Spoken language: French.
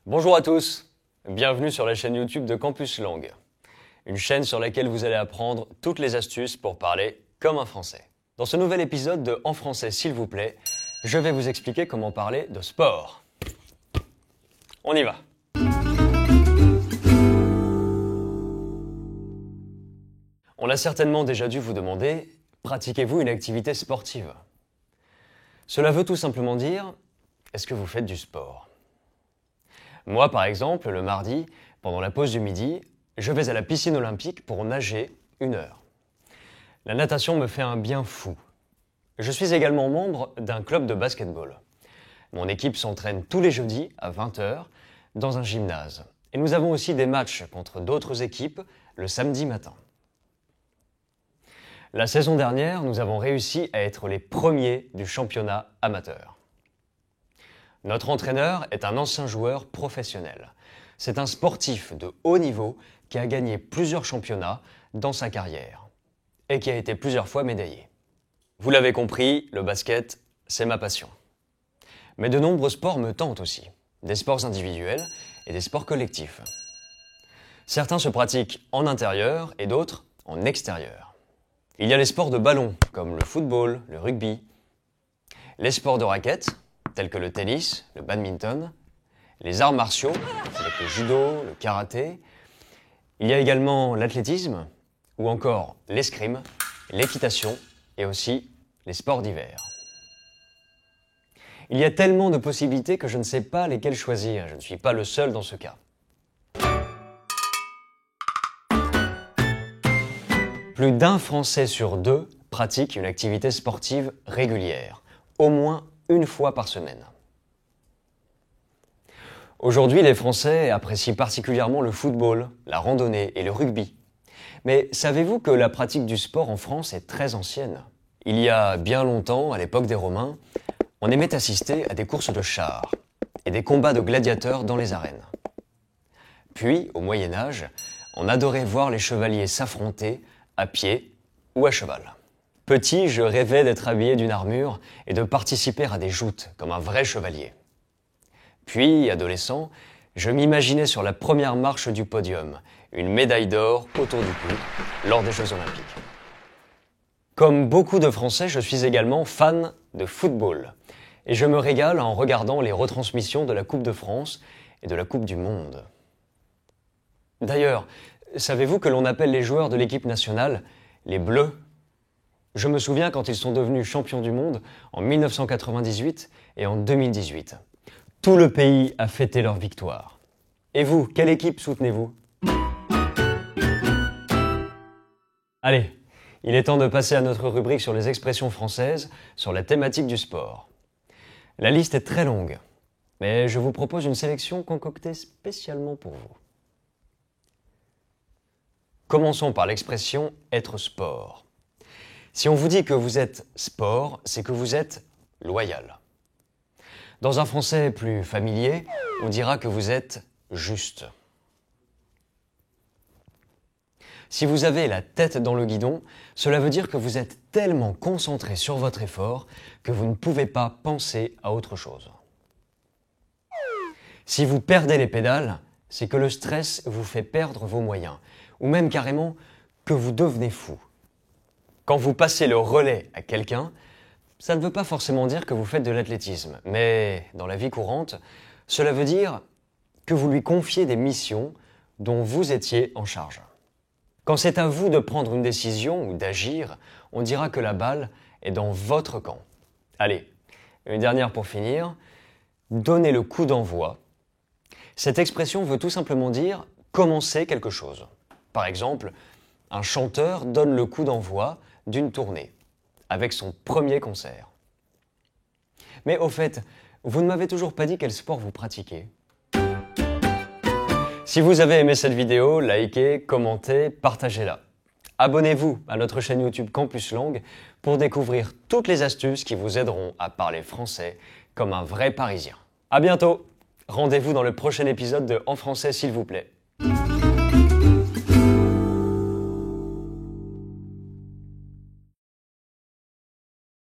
Bonjour à tous, bienvenue sur la chaîne YouTube de Campus Langue. Une chaîne sur laquelle vous allez apprendre toutes les astuces pour parler comme un Français. Dans ce nouvel épisode de En français s'il vous plaît, je vais vous expliquer comment parler de sport. On y va. On a certainement déjà dû vous demander, pratiquez-vous une activité sportive? Cela veut tout simplement dire, est-ce que vous faites du sport? Moi, par exemple, le mardi, pendant la pause du midi, je vais à la piscine olympique pour nager 1 heure. La natation me fait un bien fou. Je suis également membre d'un club de basketball. Mon équipe s'entraîne tous les jeudis à 20 h dans un gymnase. Et nous avons aussi des matchs contre d'autres équipes le samedi matin. La saison dernière, nous avons réussi à être les premiers du championnat amateur. Notre entraîneur est un ancien joueur professionnel. C'est un sportif de haut niveau qui a gagné plusieurs championnats dans sa carrière et qui a été plusieurs fois médaillé. Vous l'avez compris, le basket, c'est ma passion. Mais de nombreux sports me tentent aussi, des sports individuels et des sports collectifs. Certains se pratiquent en intérieur et d'autres en extérieur. Il y a les sports de ballon, comme le football, le rugby. Les sports de raquettes, tels que le tennis, le badminton. Les arts martiaux, avec le judo, le karaté. Il y a également l'athlétisme, ou encore l'escrime, l'équitation et aussi les sports d'hiver. Il y a tellement de possibilités que je ne sais pas lesquelles choisir. Je ne suis pas le seul dans ce cas. Plus d'un Français sur 2 pratique une activité sportive régulière, au moins 1 fois par semaine. Aujourd'hui, les Français apprécient particulièrement le football, la randonnée et le rugby. Mais savez-vous que la pratique du sport en France est très ancienne? Il y a bien longtemps, à l'époque des Romains, on aimait assister à des courses de chars et des combats de gladiateurs dans les arènes. Puis, au Moyen Âge, on adorait voir les chevaliers s'affronter à pied ou à cheval. Petit, je rêvais d'être habillé d'une armure et de participer à des joutes comme un vrai chevalier. Puis, adolescent, je m'imaginais sur la première marche du podium, une médaille d'or autour du cou lors des Jeux Olympiques. Comme beaucoup de Français, je suis également fan de football et je me régale en regardant les retransmissions de la Coupe de France et de la Coupe du Monde. D'ailleurs, savez-vous que l'on appelle les joueurs de l'équipe nationale les Bleus? Je me souviens quand ils sont devenus champions du monde en 1998 et en 2018. Tout le pays a fêté leur victoire. Et vous, quelle équipe soutenez-vous? Allez, il est temps de passer à notre rubrique sur les expressions françaises sur la thématique du sport. La liste est très longue, mais je vous propose une sélection concoctée spécialement pour vous. Commençons par l'expression « être sport ». Si on vous dit que vous êtes sport, c'est que vous êtes loyal. Dans un français plus familier, on dira que vous êtes juste. Si vous avez la tête dans le guidon, cela veut dire que vous êtes tellement concentré sur votre effort que vous ne pouvez pas penser à autre chose. Si vous perdez les pédales, c'est que le stress vous fait perdre vos moyens, ou même carrément que vous devenez fou. Quand vous passez le relais à quelqu'un, ça ne veut pas forcément dire que vous faites de l'athlétisme, mais dans la vie courante, cela veut dire que vous lui confiez des missions dont vous étiez en charge. Quand c'est à vous de prendre une décision ou d'agir, on dira que la balle est dans votre camp. Allez, une dernière pour finir. Donnez le coup d'envoi. Cette expression veut tout simplement dire commencer quelque chose. Par exemple, un chanteur donne le coup d'envoi d'une tournée avec son premier concert. Mais au fait, vous ne m'avez toujours pas dit quel sport vous pratiquez. Si vous avez aimé cette vidéo, likez, commentez, partagez-la. Abonnez-vous à notre chaîne YouTube Campus Langue pour découvrir toutes les astuces qui vous aideront à parler français comme un vrai Parisien. À bientôt! Rendez-vous dans le prochain épisode de En français s'il vous plaît.